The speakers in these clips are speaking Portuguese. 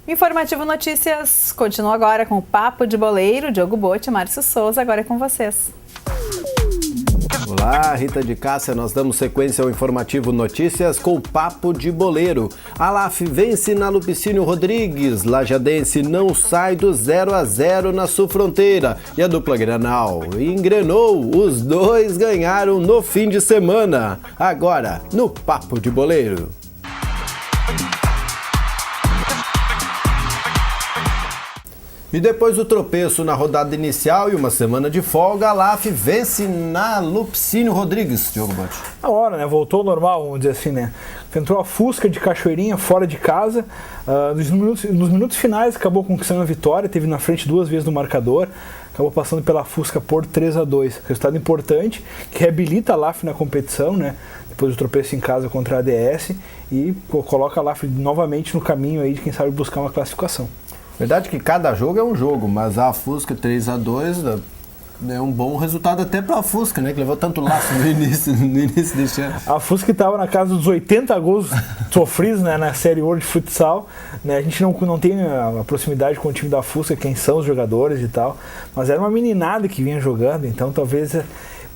Informativo Notícias continua agora com o Papo de Boleiro, Diogo Botti e Márcio Souza, agora é com vocês. Olá, Rita de Cássia, nós damos sequência ao Informativo Notícias com o Papo de Boleiro. A LAF vence na Lupicínio Rodrigues, Lajadense não sai do 0-0 na Sul Fronteira e a dupla Grenal engrenou, os dois ganharam no fim de semana. Agora, no Papo de Boleiro. E depois do tropeço na rodada inicial e uma semana de folga, a LAF vence na Lupicínio Rodrigues, Diogo Botti. Na hora, né? Voltou ao normal, vamos dizer assim, né? Entrou a Fusca de Cachoeirinha fora de casa, nos minutos finais acabou conquistando a vitória, teve na frente 2 vezes no marcador, acabou passando pela Fusca por 3-2. Resultado importante, que reabilita a LAF na competição, né? Depois do tropeço em casa contra a ADS e coloca a LAF novamente no caminho aí de quem sabe buscar uma classificação. Verdade que cada jogo é um jogo, mas a Fusca 3-2 é um bom resultado até para a Fusca, né? Que levou tanto laço no início deste ano. A Fusca estava na casa dos 80 gols sofridos, né, na Série Ouro de futsal. Né? A gente não tem a proximidade com o time da Fusca, quem são os jogadores e tal, mas era uma meninada que vinha jogando, então talvez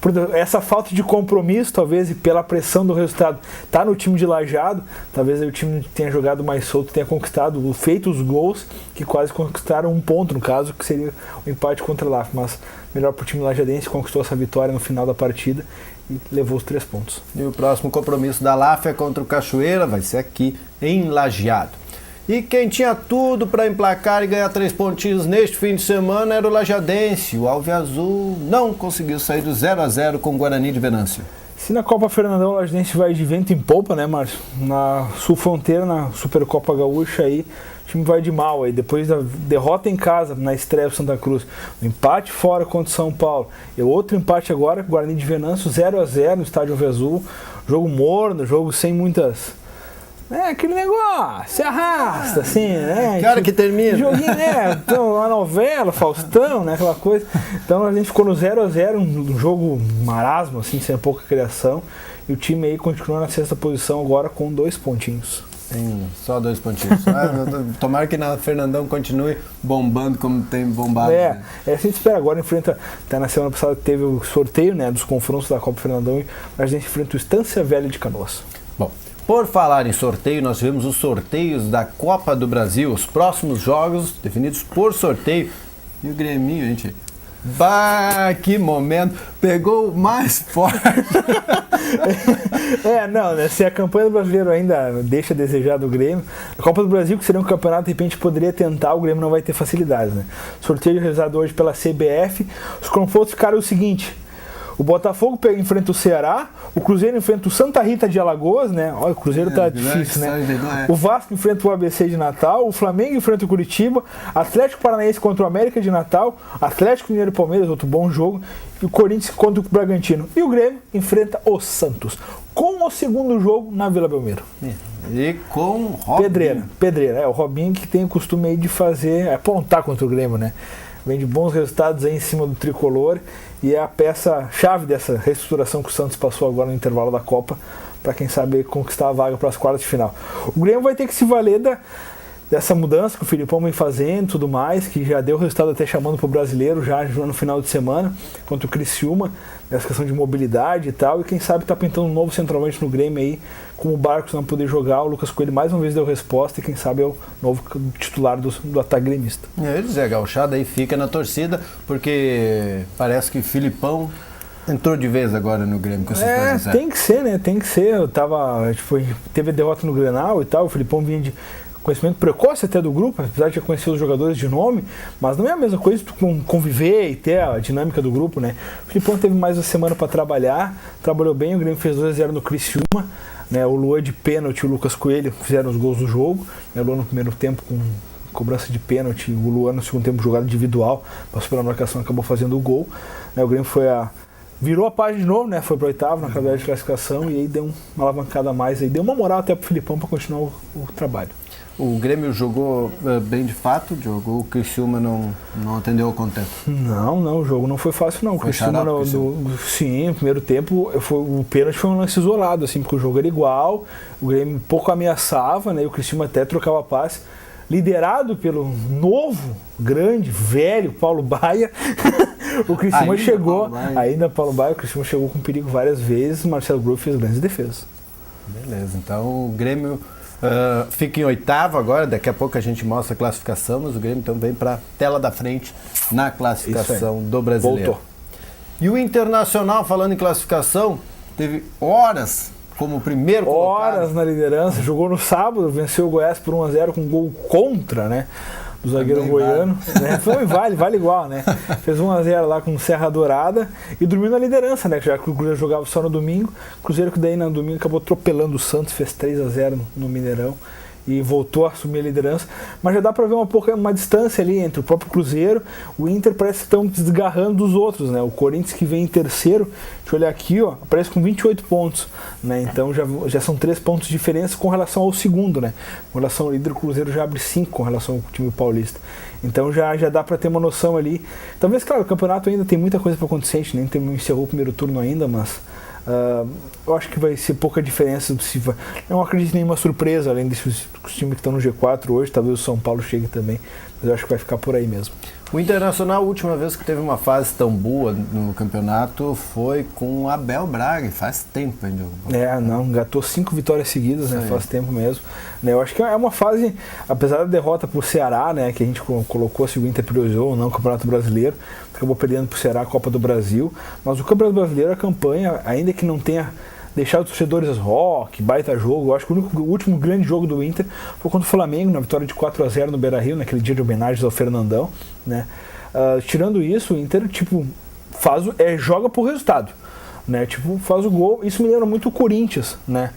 por essa falta de compromisso, talvez, e pela pressão do resultado, tá no time de Lajeado, talvez aí o time tenha jogado mais solto, tenha conquistado, feito os gols, que quase conquistaram 1 ponto, no caso, que seria o empate contra a LAF, mas melhor pro time lajadense, conquistou essa vitória no final da partida e levou os 3 pontos. E o próximo compromisso da LAF é contra o Cachoeira, vai ser aqui em Lajeado. E quem tinha tudo para emplacar e ganhar 3 pontinhos neste fim de semana era o Lajadense. O Alviazul não conseguiu sair do 0-0 com o Guarani de Venâncio. Se na Copa Fernandão o Lajadense vai de vento em polpa, né, Márcio? Na Sul Fronteira, na Supercopa Gaúcha, aí o time vai de mal. Aí depois da derrota em casa, na estreia do Santa Cruz, o empate fora contra o São Paulo, e outro empate agora com o Guarani de Venâncio, 0-0 no estádio Alviazul. Jogo morno, jogo sem muitas... aquele negócio, se arrasta, assim, né? Que hora que termina? Joguinho, né? Então, uma novela, Faustão, né? Aquela coisa. Então a gente ficou no 0-0, um jogo marasmo, assim, sem pouca criação. E o time aí continua na 6ª posição agora com 2 pontinhos. Tem só 2 pontinhos. Tomara que na Fernandão continue bombando como tem bombado. A gente espera agora, enfrenta, até na semana passada teve o sorteio, né, dos confrontos da Copa Fernandão e a gente enfrenta o Estância Velha de Canoas. Bom, por falar em sorteio, nós tivemos os sorteios da Copa do Brasil, os próximos jogos definidos por sorteio. E o Grêmio, gente, bah, que momento, pegou o mais forte. Não, né, se a campanha do brasileiro ainda deixa a desejar do Grêmio, a Copa do Brasil, que seria um campeonato, de repente poderia tentar, o Grêmio não vai ter facilidades, né? Sorteio realizado hoje pela CBF, os confrontos ficaram o seguinte: o Botafogo enfrenta o Ceará, o Cruzeiro enfrenta o Santa Rita de Alagoas, né? Olha, o Cruzeiro tá difícil, né? O Vasco enfrenta o ABC de Natal, o Flamengo enfrenta o Curitiba, Atlético Paranaense contra o América de Natal, Atlético Mineiro e Palmeiras, outro bom jogo, e o Corinthians contra o Bragantino. E o Grêmio enfrenta o Santos, com o segundo jogo na Vila Belmiro. E com o Robinho. Pedreira, o Robinho que tem o costume aí de apontar contra o Grêmio, né? Vem de bons resultados aí em cima do tricolor e é a peça-chave dessa reestruturação que o Santos passou agora no intervalo da Copa para quem sabe conquistar a vaga para as quartas de final. O Grêmio vai ter que se valer dessa mudança que o Filipão vem fazendo e tudo mais, que já deu resultado até chamando para o brasileiro já no final de semana, contra o Criciúma, nessa questão de mobilidade e tal, e quem sabe está pintando um novo centroavante no Grêmio aí, com o Barcos não poder jogar, o Lucas Coelho mais uma vez deu resposta e quem sabe é o novo titular do ataque gremista. Zé Gauchado aí fica na torcida, porque parece que o Filipão entrou de vez agora no Grêmio com essas tem que ser, né? Tem que ser. Teve a derrota no Grenal e tal, o Filipão vinha de conhecimento precoce até do grupo, apesar de já conhecer os jogadores de nome, mas não é a mesma coisa tu conviver e ter a dinâmica do grupo, né? O Filipão teve mais uma semana para trabalhar, trabalhou bem, o Grêmio fez 2-0 no Criciúma, né? O Luan de pênalti e o Lucas Coelho fizeram os gols do jogo, né? O Luan no primeiro tempo com cobrança de pênalti, o Luan no segundo tempo jogada individual, passou pela marcação e acabou fazendo o gol, né? O Grêmio virou a página de novo, né? Foi pro 8º na tabela de classificação e aí deu uma alavancada a mais, aí deu uma moral até pro Filipão para continuar o trabalho. O Grêmio jogou bem de fato, o Criciúma não atendeu ao contento. Não, o jogo não foi fácil não. O Criciúma, sim, no primeiro tempo, o pênalti foi um lance isolado, assim, porque o jogo era igual, o Grêmio pouco ameaçava, né, e o Criciúma até trocava passe. liderado pelo novo, grande, velho Paulo Baia. O Criciúma chegou, ainda Paulo Baia, o Criciúma chegou com perigo várias vezes, Marcelo Grove fez grandes defesas. Beleza, então o Grêmio fica em oitavo agora, daqui a pouco a gente mostra a classificação, mas o Grêmio então vem para a tela da frente na classificação do Brasileiro. Voltou. E o Internacional, falando em classificação, teve horas como primeiro colocado. Horas na liderança, jogou no sábado, venceu o Goiás por 1-0 com gol contra, né? Do zagueiro também goiano, né? Vale igual, né? Fez 1-0 lá com Serra Dourada e dormiu na liderança, né? Já que o Cruzeiro jogava só no domingo, Cruzeiro que daí no domingo acabou atropelando o Santos, fez 3-0 no Mineirão e voltou a assumir a liderança, mas já dá para ver uma distância ali entre o próprio Cruzeiro, o Inter parece que estão desgarrando dos outros, né? O Corinthians que vem em terceiro, deixa eu olhar aqui, ó, aparece com 28 pontos, né? Então já são 3 pontos de diferença com relação ao segundo, né? Com relação ao líder, o Cruzeiro já abre 5 com relação ao time paulista. Então já dá para ter uma noção ali. Talvez, claro, o campeonato ainda tem muita coisa para acontecer, a gente nem encerrou o primeiro turno ainda, mas eu acho que vai ser pouca diferença. Não acredito em nenhuma surpresa, além desses times que estão no G4 hoje, talvez o São Paulo chegue também, mas eu acho que vai ficar por aí mesmo. O Internacional, a última vez que teve uma fase tão boa no campeonato foi com o Abel Braga, faz tempo, hein, Diogo? Engatou 5 vitórias seguidas, né? Faz tempo mesmo. Eu acho que é uma fase, apesar da derrota pro Ceará, né, que a gente colocou se o Inter priorizou ou não o Campeonato Brasileiro, acabou perdendo pro Ceará a Copa do Brasil, mas o Campeonato Brasileiro, a campanha, ainda que não tenha deixado os torcedores que baita jogo, eu acho que o último grande jogo do Inter foi contra o Flamengo, na vitória de 4-0 no Beira-Rio, naquele dia de homenagens ao Fernandão, né? Tirando isso, o Inter joga por resultado, né? Faz o gol. Isso me lembra muito o Corinthians, né?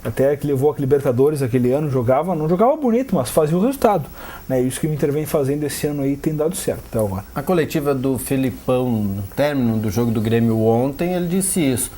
Até que levou a Libertadores aquele ano, não jogava bonito, mas fazia o resultado, né? Isso que o Inter vem fazendo esse ano aí tem dado certo até agora. A coletiva do Filipão, no término do jogo do Grêmio ontem, ele disse isso: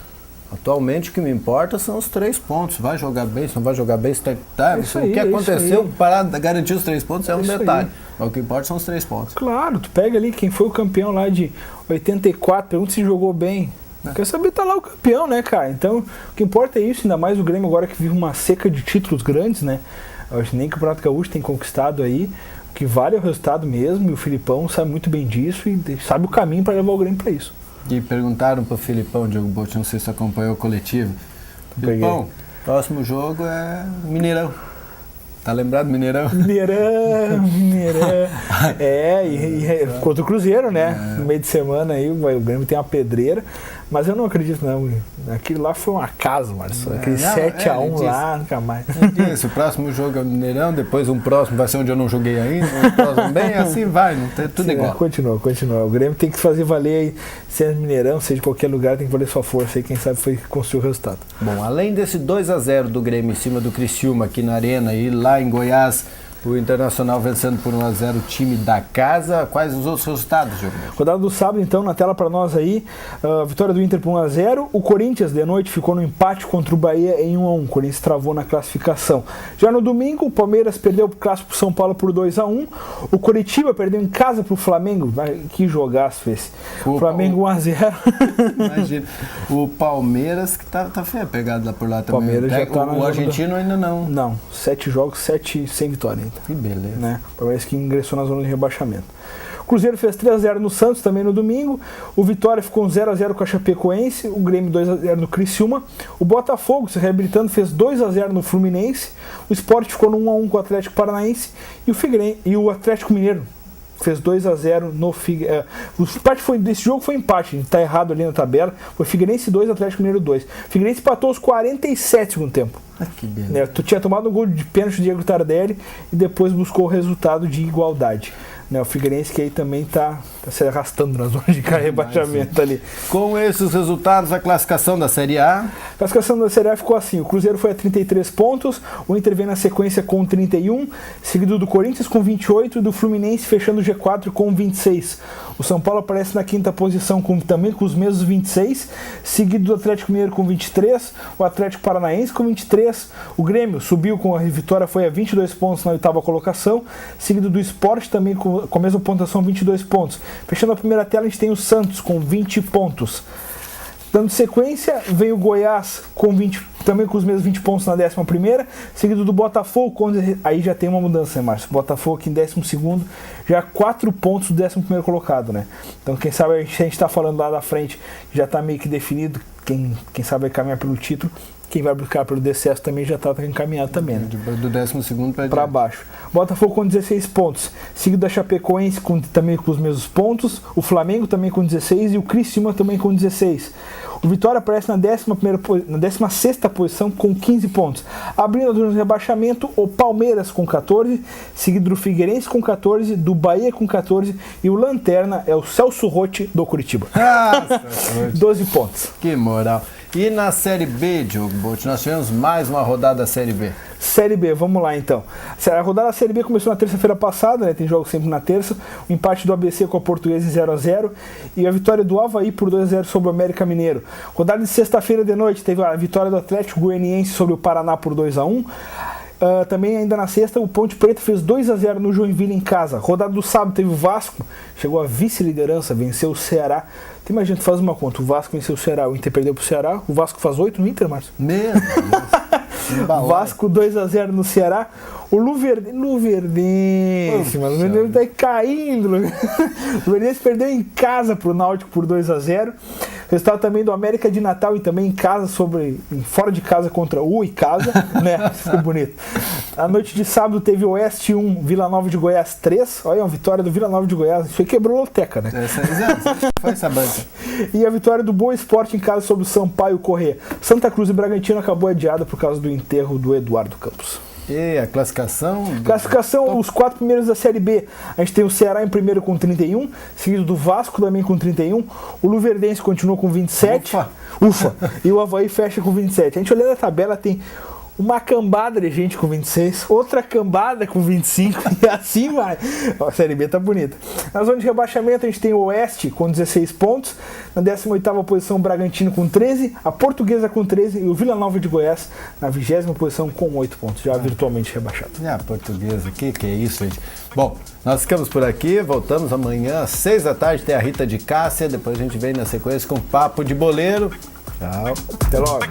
atualmente o que me importa são os 3 pontos. Vai jogar bem, se não vai jogar bem, o que aconteceu para garantir os 3 pontos é um detalhe. Mas o que importa são os 3 pontos. Claro, tu pega ali quem foi o campeão lá de 84, pergunta se jogou bem. Quer saber, tá lá o campeão, né, cara? Então, o que importa é isso, ainda mais o Grêmio agora que vive uma seca de títulos grandes, né? Eu acho que nem que o Campeonato Gaúcho tem conquistado aí. O que vale é o resultado mesmo, e o Filipão sabe muito bem disso e sabe o caminho para levar o Grêmio para isso. E perguntaram pro Filipão, Diogo Botti, não sei se acompanhou o coletivo. Filipão, próximo jogo é Mineirão. Tá lembrado, Mineirão? Mineirão. Contra o Cruzeiro, né? No meio de semana aí, o Grêmio tem uma pedreira. Mas eu não acredito, não. Aquilo lá foi uma casa, Marcelo. Aquele 7-1 lá, nunca mais. Isso, o próximo jogo é o Mineirão, depois um próximo vai ser onde eu não joguei ainda, um próximo bem, assim vai, não tem, tudo igual. Continua. O Grêmio tem que fazer valer aí, seja Mineirão, seja de qualquer lugar, tem que valer sua força aí, quem sabe foi que construiu o resultado. Bom, além desse 2-0 do Grêmio em cima do Criciúma aqui na Arena e lá em Goiás, o Internacional vencendo por 1-0 o time da casa. Quais os outros resultados, Diogo? Rodada do sábado, então, na tela para nós aí. Vitória do Inter por 1-0. O Corinthians, de noite, ficou no empate contra o Bahia em 1-1. O Corinthians travou na classificação. Já no domingo, o Palmeiras perdeu o clássico pro São Paulo por 2-1. O Coritiba perdeu em casa pro Flamengo. Que jogaço esse. O Flamengo 1-0. Imagina. O Palmeiras, que tá feia a pegada lá por lá também. Palmeiras já tá o argentino ainda não. Não, 7 jogos, 7 sem vitória ainda. Que beleza. Né? Parece que ingressou na zona de rebaixamento. O Cruzeiro fez 3-0 no Santos também no domingo. O Vitória ficou 0-0 com a Chapecoense. O Grêmio 2-0 no Criciúma. O Botafogo, se reabilitando, fez 2-0 no Fluminense. O Sport ficou no 1-1 com o Atlético Paranaense. E o Atlético Mineiro fez 2-0 no Figueirense. O empate desse jogo foi empate, tá errado ali na tabela. Foi Figueirense 2, Atlético Mineiro 2. Figueirense empatou aos 47 segundo tempo. Que beleza. Tu tinha tomado um gol de pênalti do Diego Tardelli e depois buscou o resultado de igualdade. O Figueirense que aí também tá se arrastando na zona de rebaixamento ali. Com esses resultados, a classificação da Série A? A classificação da Série A ficou assim: o Cruzeiro foi a 33 pontos, o Inter vem na sequência com 31, seguido do Corinthians com 28 e do Fluminense fechando o G4 com 26. O São Paulo aparece na quinta posição também com os mesmos 26, seguido do Atlético Mineiro com 23, o Atlético Paranaense com 23, o Grêmio subiu com a vitória, foi a 22 pontos na oitava colocação, seguido do Sport também com a mesma pontuação, 22 pontos. Fechando a primeira tela, a gente tem o Santos com 20 pontos. Dando sequência, vem o Goiás com 20 também com os mesmos 20 pontos na 11ª, seguido do Botafogo, aí já tem uma mudança, né, Márcio? Botafogo aqui em 12º, já 4 pontos do 11º colocado, né? Então quem sabe a gente tá falando lá da frente, já tá meio que definido, quem sabe vai caminhar pelo título, quem vai brigar pelo decesso também já está encaminhado também, né? Do 12º para baixo. Botafogo com 16 pontos, seguido da Chapecoense também com os mesmos pontos, o Flamengo também com 16 e o Criciúma também com 16. O Vitória aparece na 16ª posição com 15 pontos. Abrindo a zona de rebaixamento, o Palmeiras com 14, seguido do Figueirense com 14, do Bahia com 14 e o Lanterna é o Celso Rotti do Curitiba. 12 pontos. Que moral. E na Série B, Diogo Botti, nós tivemos mais uma rodada da Série B. Série B, vamos lá então. A rodada da Série B começou na terça-feira passada, né? Tem jogo sempre na terça. O empate do ABC com a Portuguesa em 0-0 e a vitória do Avaí por 2-0 sobre o América Mineiro. Rodada de sexta-feira de noite teve a vitória do Atlético Goianiense sobre o Paraná por 2-1. Também ainda na sexta, o Ponte Preta fez 2-0 no Joinville em casa. Rodada do sábado teve o Vasco, chegou à vice-liderança, venceu o Ceará. Tu imagina, tu faz uma conta, o Vasco venceu o Ceará, o Inter perdeu pro Ceará, o Vasco faz 8 no Inter, Márcio? Mesmo? Vasco 2-0 no Ceará. O Luverdense, mano, o Luverdense tá caindo. O Luverdense perdeu em casa pro Náutico por 2-0. Resultado também do América de Natal e também em casa fora de casa contra o Icasa, né? Ficou bonito. A noite de sábado teve Oeste 1, Vila Nova de Goiás 3. Olha, uma vitória do Vila Nova de Goiás. Isso aí quebrou a loteca, né? Foi essa banca. E a vitória do Boa Esporte em casa sobre o Sampaio Corrêa. Santa Cruz e Bragantino acabou adiada por causa do enterro do Eduardo Campos. E a classificação? Os 4 primeiros da Série B. A gente tem o Ceará em primeiro com 31, seguido do Vasco também com 31. O Luverdense continua com 27. Ufa! E o Avaí fecha com 27. A gente olhando a tabela tem uma cambada de gente com 26, outra cambada com 25 e assim vai. A Série B tá bonita. Na zona de rebaixamento a gente tem o Oeste com 16 pontos, na 18ª posição o Bragantino com 13, a Portuguesa com 13 e o Vila Nova de Goiás na 20ª posição com 8 pontos, já virtualmente rebaixado. A Portuguesa, que é isso, gente? Bom, nós ficamos por aqui, voltamos amanhã às 6 da tarde, tem a Rita de Cássia, depois a gente vem na sequência com Papo de Boleiro. Tchau. Até logo.